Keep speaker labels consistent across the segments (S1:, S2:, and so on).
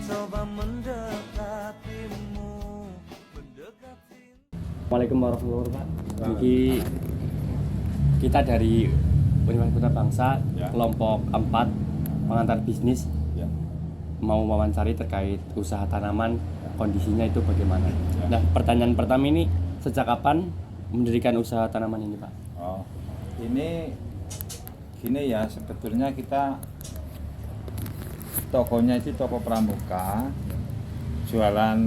S1: Assalamualaikum warahmatullahi wabarakatuh. Jadi kita dari Universitas Putra Bangsa, kelompok 4 pengantar bisnis, mau wawancari terkait usaha tanaman, kondisinya itu bagaimana. Nah, pertanyaan pertama ini, sejak kapan mendirikan usaha tanaman ini, Pak?
S2: Oh, ini gini ya, sebetulnya kita tokonya itu toko pramuka, jualan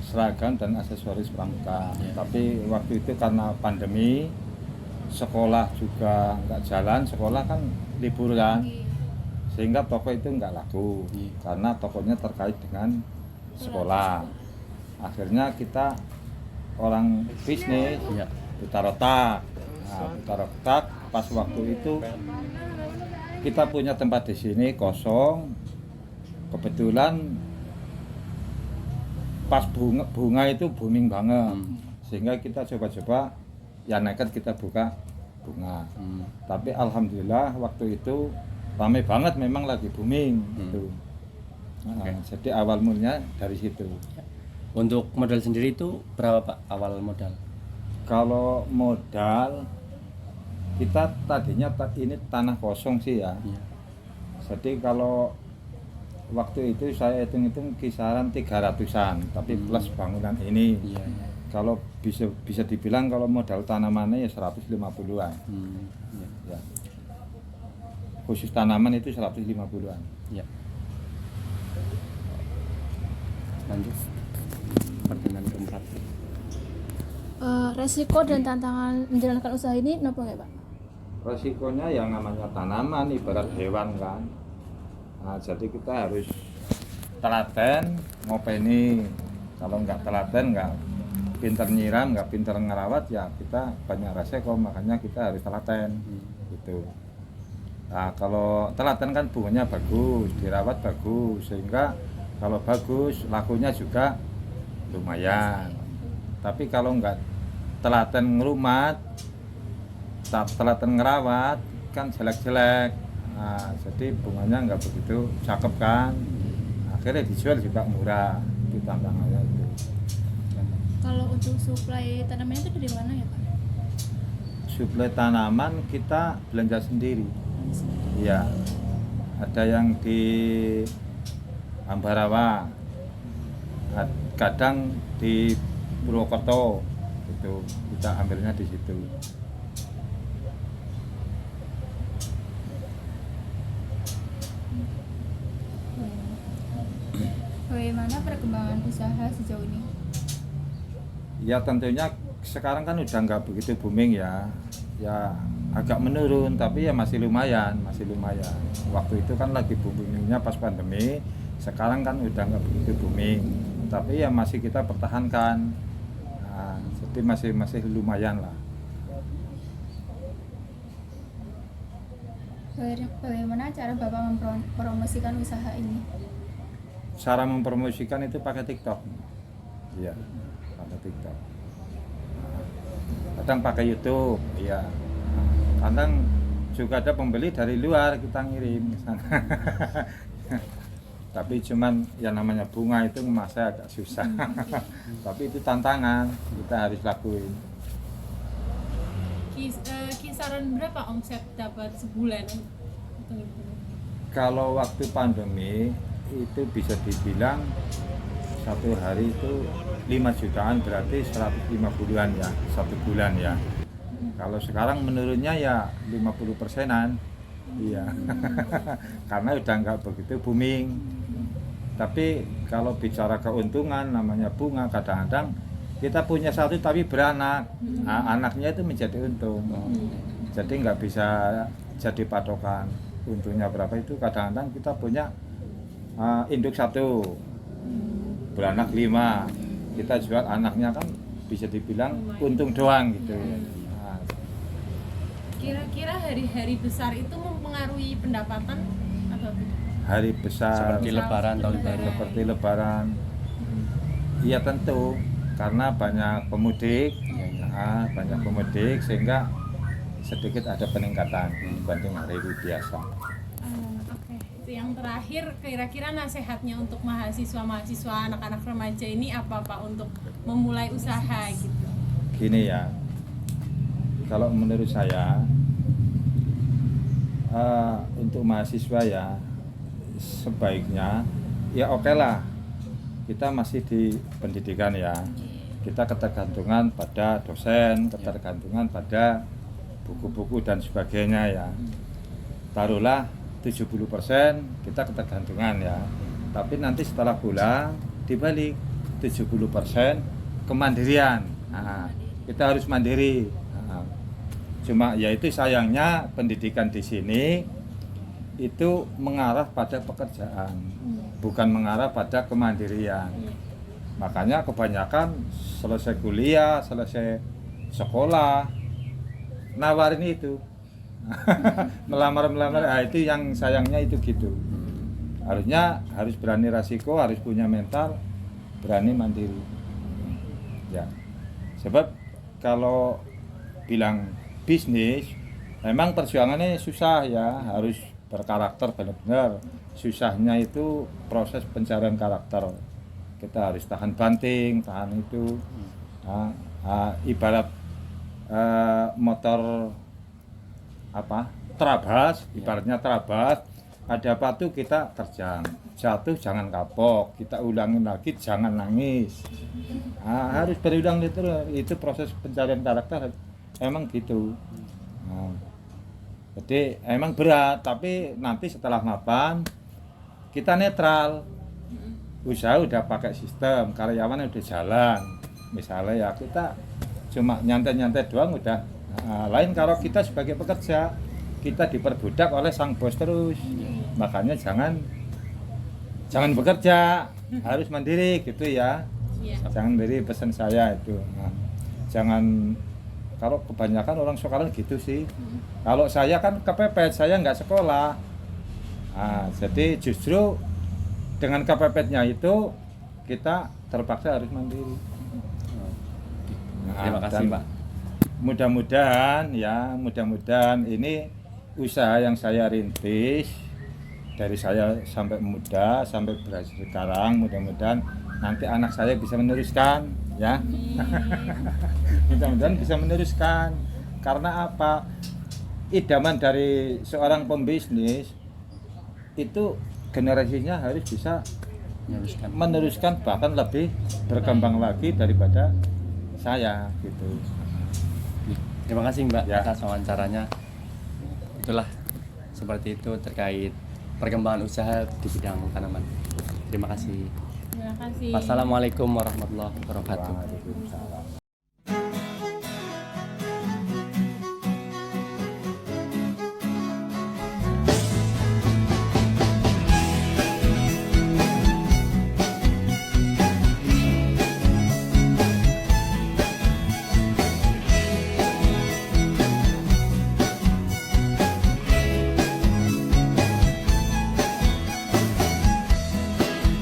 S2: seragam dan aksesoris pramuka. Tapi waktu itu karena pandemi, sekolah juga nggak jalan, sekolah kan libur kan, sehingga toko itu nggak laku karena tokonya terkait dengan sekolah. Akhirnya kita orang bisnis putar otak. Nah, putar otak pas waktu itu kita punya tempat di sini kosong, kebetulan pas bunga itu booming banget, sehingga kita coba-coba ya nekat kita buka bunga. Tapi alhamdulillah waktu itu ramai banget, memang lagi booming gitu. Jadi awal mulanya dari situ.
S1: Untuk modal sendiri itu berapa, Pak, awal modal?
S2: Kalau modal kita tadinya ini tanah kosong sih ya. Jadi kalau waktu itu saya hitung-hitung kisaran 300-an, tapi plus bangunan ini. Kalau bisa dibilang kalau modal tanamannya ya 150-an. Ya. Khusus tanaman itu 150-an.
S1: Ya. Lanjut. Pertanyaan keempat.
S3: Resiko dan tantangan menjalankan usaha ini kenapa nggak, Pak?
S2: Resikonya yang namanya tanaman ibarat hewan kan. Nah, jadi kita harus telaten ngopeni. Kalau nggak telaten, nggak pinter nyiram, nggak pinter ngerawat, ya kita banyak resiko, makanya kita harus telaten gitu. Nah, kalau telaten kan bunganya bagus, dirawat bagus, sehingga kalau bagus lakunya juga lumayan. Tapi kalau nggak telaten ngerumat, telaten ngerawat, kan jelek-jelek. Nah, jadi bunganya nggak begitu cakep kan, akhirnya dijual juga murah, itu tantangannya itu.
S3: Kalau untuk suplai tanaman itu dari mana ya, Pak?
S2: Suplai tanaman kita belanja sendiri. Iya, ada yang di Ambarawa, kadang di Purwokerto, itu kita ambilnya di situ.
S3: Bagaimana perkembangan usaha sejauh ini?
S2: Ya tentunya sekarang kan udah nggak begitu booming ya agak menurun, tapi ya masih lumayan. Waktu itu kan lagi boomingnya pas pandemi, sekarang kan udah nggak begitu booming, tapi ya masih kita pertahankan. Nah, jadi masih lumayan lah.
S3: Bagaimana cara Bapak mempromosikan usaha ini?
S2: Cara mempromosikan itu pakai TikTok. Iya, pakai TikTok. Kadang pakai YouTube, iya. Kadang juga ada pembeli dari luar, kita ngirim ke sana. Tapi cuman yang namanya bunga itu masih agak susah. Tapi itu tantangan, kita harus lakuin.
S4: Kisaran berapa omset dapat sebulan?
S2: Kalau waktu pandemi itu bisa dibilang satu hari itu 5 jutaan, berarti 150-an ya, satu bulan ya. Kalau sekarang menurunnya ya 50%-an. Iya. Karena udah nggak begitu booming. Tapi kalau bicara keuntungan, namanya bunga, kadang-kadang kita punya satu tapi beranak. Nah, anaknya itu menjadi untung. Jadi nggak bisa jadi patokan untungnya berapa. Itu kadang-kadang kita punya induk satu, beranak 5, kita jual anaknya, kan bisa dibilang untung doang gitu. Nah.
S4: Kira-kira hari-hari besar itu mempengaruhi pendapatan atau tidak?
S2: Hari besar
S1: Seperti lebaran, tahun baru.
S2: seperti lebaran, iya tentu, karena banyak pemudik, banyak pemudik, sehingga sedikit ada peningkatan dibanding hari biasa.
S4: Oke. Itu yang yang terakhir, kira-kira nasihatnya untuk mahasiswa anak-anak remaja ini apa Pak untuk memulai usaha gitu?
S2: Gini ya, kalau menurut saya untuk mahasiswa ya sebaiknya ya oke lah, kita masih di pendidikan ya, kita ketergantungan pada dosen, ketergantungan pada buku-buku dan sebagainya ya. Taruhlah 70% kita ketergantungan ya, tapi nanti setelah pulang dibalik 70% kemandirian. Nah, kita harus mandiri. Nah, cuma yaitu sayangnya pendidikan di sini itu mengarah pada pekerjaan, bukan mengarah pada kemandirian. Makanya kebanyakan selesai kuliah, selesai sekolah, nawarin itu. melamar itu yang sayangnya itu gitu. Harusnya harus berani resiko, harus punya mental, berani mandiri ya. Sebab kalau bilang bisnis memang perjuangannya susah ya, harus berkarakter benar-benar. Susahnya itu proses pencarian karakter, kita harus tahan banting, tahan itu. Ibarat motor terabas, ibaratnya terabas, ada batu kita terjang, jatuh jangan kapok, kita ulangin lagi, jangan nangis. Harus berulang itu proses pencarian karakter emang gitu. Jadi emang berat, tapi nanti setelah mapan kita netral, usaha udah pakai sistem, karyawan udah jalan, misalnya ya kita cuma nyantai-nyantai doang udah. Lain kalau kita sebagai pekerja, kita diperbudak oleh sang bos terus. Makanya jangan bekerja, harus mandiri gitu ya. Jangan mandiri, pesan saya itu. Jangan, kalau kebanyakan orang sekarang gitu sih. Kalau saya kan kepepet, saya nggak sekolah. Jadi justru dengan kepepetnya itu kita terpaksa harus mandiri.
S1: Terima kasih Pak.
S2: Mudah-mudahan ini usaha yang saya rintis dari saya sampai muda sampai berhasil sekarang, mudah-mudahan nanti anak saya bisa meneruskan ya. Mudah-mudahan bisa meneruskan, karena apa, idaman dari seorang pembisnis itu generasinya harus bisa meneruskan, bahkan lebih berkembang lagi daripada saya gitu.
S1: Terima kasih Mbak
S2: ya,
S1: atas wawancaranya. Itulah seperti itu terkait perkembangan usaha di bidang tanaman. Terima kasih.
S4: Terima kasih.
S1: Wassalamualaikum warahmatullahi wabarakatuh.
S2: Waalaikumsalam.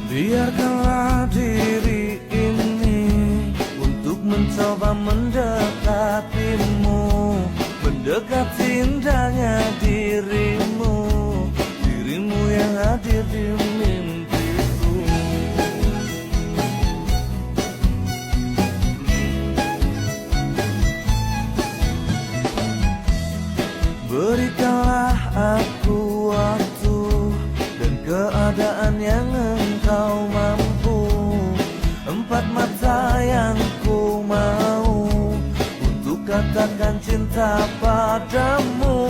S5: Biarkanlah diri ini untuk mencoba mendekatimu, mendekati indahnya dirimu yang hadir di mimpiku. Berikanlah aku waktu dan keadaan yang engkau mampu, empat mata yang ku mau untuk katakan cinta padamu.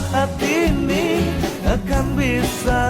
S5: Hati ini akan bisa